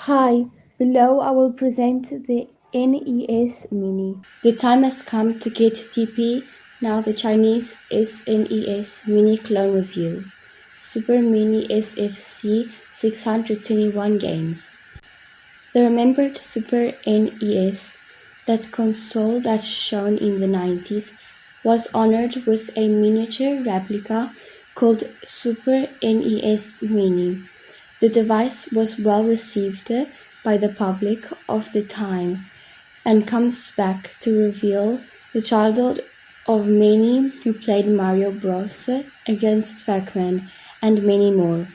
Hi, below I will present the NES Mini. The time has come to get TP, now the Chinese SNES Mini clone review. Super Mini SFC 621 games. The remembered Super NES, that console that's shown in the 90s, was honored with a miniature replica called Super NES Mini. The device was well received by the public of the time and comes back to reveal the childhood of many who played Mario Bros. Against Pac-Man and many more.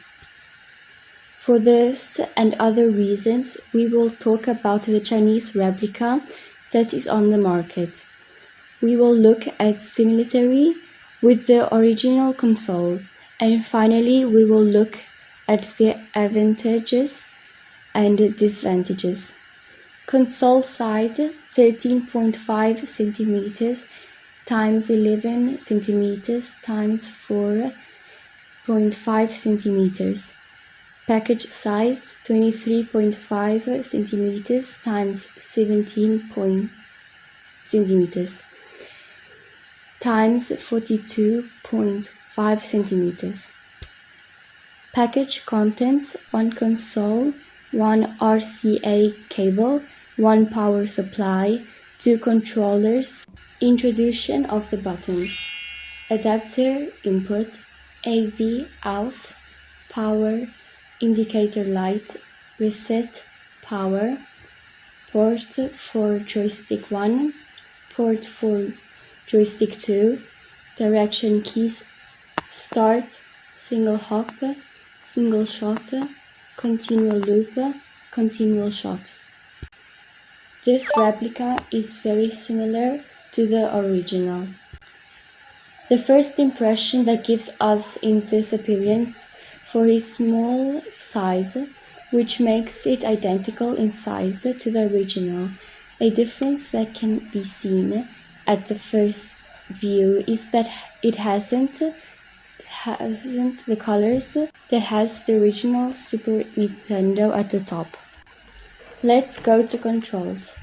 For this and other reasons, we will talk about the Chinese replica that is on the market. We will look at similarity with the original console, and finally we will look at the advantages and disadvantages. Console size 13.5 centimeters times 11 centimeters times 4.5 centimeters. Package size 23.5 centimeters times 17 centimeters times 42.5 centimeters. Package contents: 1 console, 1 RCA cable, 1 power supply, 2 controllers. Introduction of the buttons: adapter input, AV out, power, indicator light, reset, power, port for joystick 1, port for joystick 2, direction keys, start, single hop, single shot, continual loop, continual shot. This replica is very similar to the original. The first impression that gives us in this appearance for his small size, which makes it identical in size to the original. A difference that can be seen at the first view is that it hasn't the colors that has the original Super Nintendo at the top. Let's go to controls.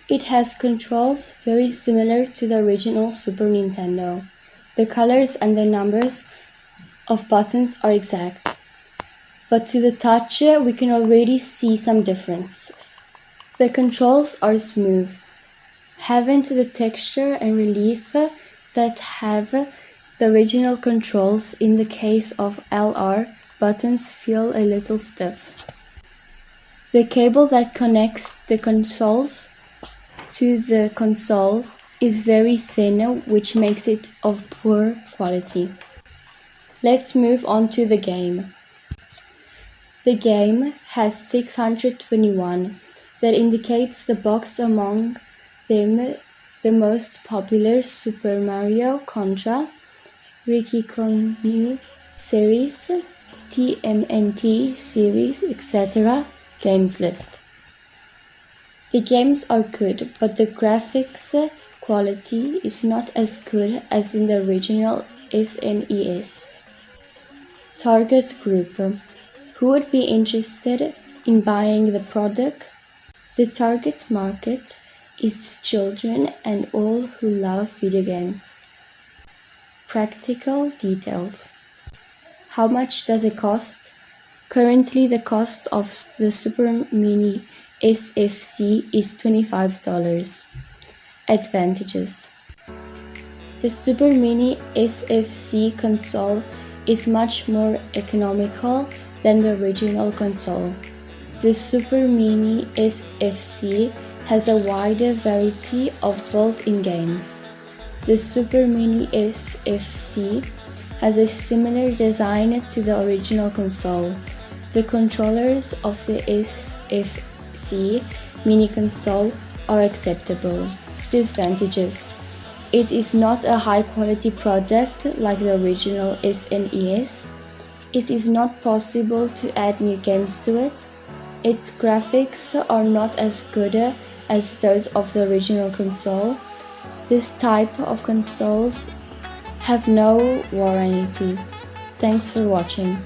It has controls very similar to the original Super Nintendo. The colors and the numbers of buttons are exact, but to the touch we can already see some differences. The controls are smooth, haven't the texture and relief that have the original controls. In the case of LR, buttons feel a little stiff. The cable that connects the consoles to the console is very thin, which makes it of poor quality. Let's move on to the game. The game has 621. That indicates the box, among them the most popular Super Mario, Contra, Ricky Konu series, TMNT series, etc. games list. The games are good, but the graphics quality is not as good as in the original SNES. Target group: who would be interested in buying the product? The target market is children and all who love video games. Practical details: how much does it cost? Currently the cost of the Super Mini SFC is $25. Advantages: the Super Mini SFC console is much more economical than the original console. The Super Mini SFC has a wider variety of built-in games. The Super Mini SFC has a similar design to the original console. The controllers of the SFC Mini console are acceptable. Disadvantages: it is not a high-quality product like the original SNES. It is not possible to add new games to it. Its graphics are not as good as those of the original console. This type of consoles have no warranty. Thanks for watching.